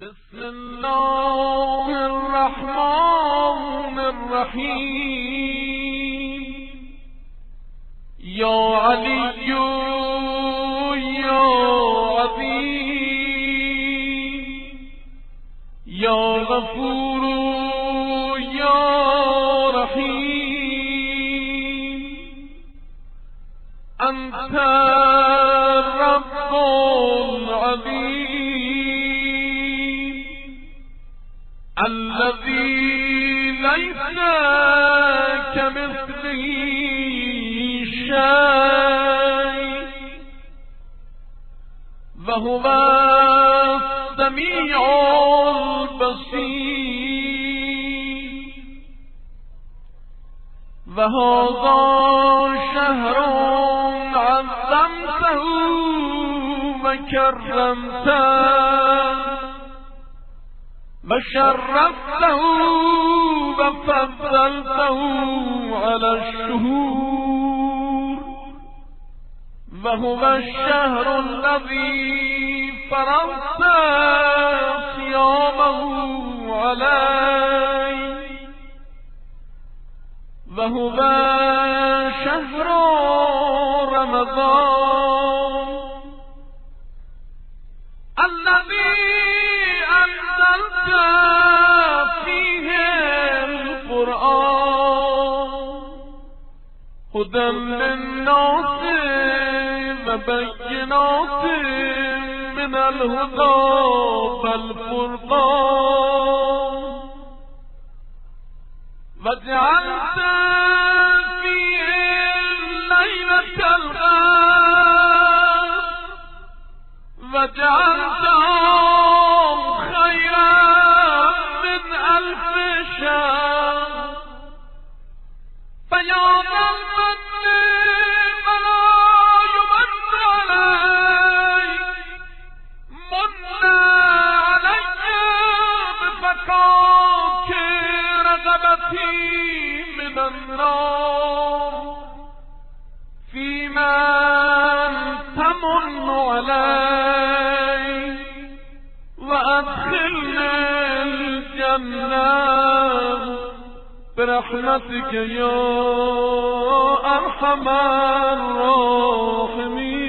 بسم الله الرحمن الرحیم. یا علی یا عظیم، یا غفور یا رحیم، انت رب العظیم الذي ليس كمثله شيء وهو السميع البصير. وهذا شهر عظمته وكرمته وشرفته وفضلته على الشهور. وهو الشهر الذي فرضت صيامه عليه. وهو شهر رمضان الذي أنزلت فيه القرآن هدى للناس وبينات من الهدى والفرقان. وجعلت فيه ليلة القدر وجعلتهم خيرا من 1000 شهر. فيا ذا المن ولا يمن عليك من علي بفكاك رغبتي من النار فيما تمن علي وأدخلني الجنة برحمتك يا أرحم الراحمين.